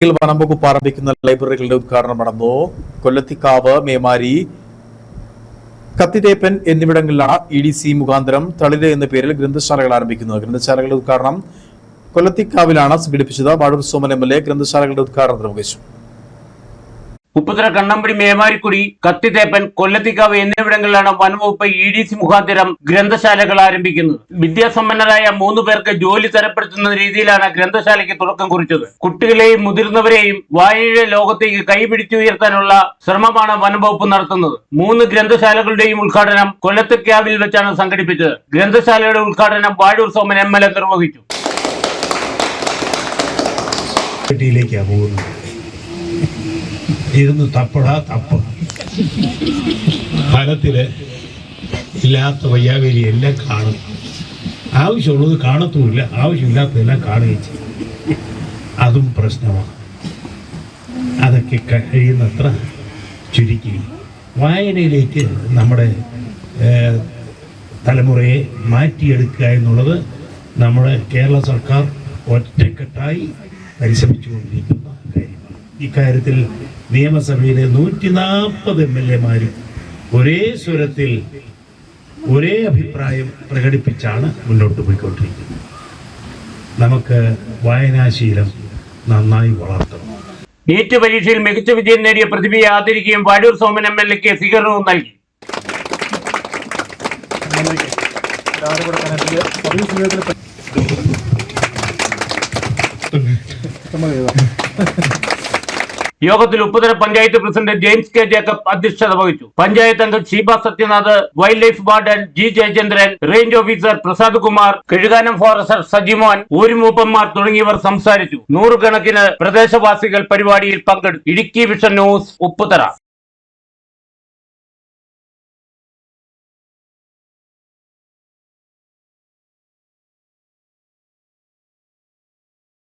വനംവകുപ്പ് ആരംഭിക്കുന്ന ലൈബ്രറികളുടെ ഉദ്ഘാടനം നടന്നു. കൊല്ലത്തിക്കാവ്, മേമാരി, കത്തിതേപ്പൻ എന്നിവിടങ്ങളിലാണ് EDC മുഖാന്തരം തളിര് എന്ന പേരിൽ ഗ്രന്ഥശാലകൾ ആരംഭിക്കുന്നത്. ഗ്രന്ഥശാലകളുടെ ഉദ്ഘാടനം കൊല്ലത്തിക്കാവിലാണ് സംഘടിപ്പിച്ചത്. വാഴൂർ സോമൻ MLA ഗ്രന്ഥശാലകളുടെ ഉദ്ഘാടനം നിർവഹിച്ചു. ഉപ്പുതറ, കണ്ണമ്പടി, മേമാരിക്കുടി, കത്തിതേപ്പൻ, കൊല്ലത്തിക്കാവ് എന്നിവിടങ്ങളിലാണ് വനംവകുപ്പ് EDC മുഖാന്തരം ഗ്രന്ഥശാലകൾ ആരംഭിക്കുന്നത്. വിദ്യാസമ്പന്നരായ 3 പേർക്ക് ജോലി തരപ്പെടുത്തുന്ന രീതിയിലാണ് ഗ്രന്ഥശാലയ്ക്ക് തുടക്കം കുറിച്ചത്. കുട്ടികളെയും മുതിർന്നവരെയും വായനയുടെ ലോകത്തേക്ക് കൈപിടിച്ചുയർത്താനുള്ള ശ്രമമാണ് വനംവകുപ്പ് നടത്തുന്നത്. 3 ഗ്രന്ഥശാലകളുടെയും ഉദ്ഘാടനം കൊല്ലത്തിക്കാവിൽ വെച്ചാണ് സംഘടിപ്പിച്ചത്. ഗ്രന്ഥശാലയുടെ ഉദ്ഘാടനം വാഴൂർ സോമൻ MLA നിർവഹിച്ചു. ഇരുന്ന് തപ്പടാ തപ്പ് ഫലത്തില് ഇല്ലാത്ത വയ്യാവേലി എല്ലാം കാണും. ആവശ്യമുള്ളത് കാണത്തുമില്ല, ആവശ്യമില്ലാത്തതെല്ലാം കാണുകയും ചെയ്യും. അതും പ്രശ്നമാണ്. അതൊക്കെ കഴിയുന്നത്ര ചുരുക്കി വായനയിലേക്ക് നമ്മുടെ തലമുറയെ മാറ്റിയെടുക്കുക എന്നുള്ളത് നമ്മുടെ കേരള സർക്കാർ ഒറ്റക്കെട്ടായി പരിശ്രമിച്ചുകൊണ്ടിരിക്കുന്ന കാര്യമാണ്. ഇക്കാര്യത്തിൽ നിയമസഭയിലെ 140 MLA-മാരും ഒരേ സ്വരത്തിൽ ഒരേ അഭിപ്രായം പ്രകടിപ്പിച്ചാണ് മുന്നോട്ട് പോയിക്കൊണ്ടിരിക്കുന്നത്. നമുക്ക് വായനാശീലം നന്നായി വളർത്തണം. നീറ്റ് പരീക്ഷയിൽ മികച്ച വിജയം നേടിയ പ്രതിഭയെ ആദരിക്കുകയും വാഴൂർ സോമൻ MLA-ക്ക് സ്വീകരണവും നൽകി. യോഗത്തിൽ Upputhara panchayat president James K. Jacob അധ്യക്ഷത വഹിച്ചു. പഞ്ചായത്ത് അംഗം Sheeba Sathyanath, wild life warden G. Jayachandran, range officer Prasad Kumar, Kizhukanam forester Sajimon, ഊരുമൂപ്പന്മാർ തുടങ്ങിയവർ സംസാരിച്ചു. 100 കണക്കിന് പ്രദേശവാസികൾ പരിപാടിയിൽ പങ്കെടുത്തു. Idukki vision news, Upputhara.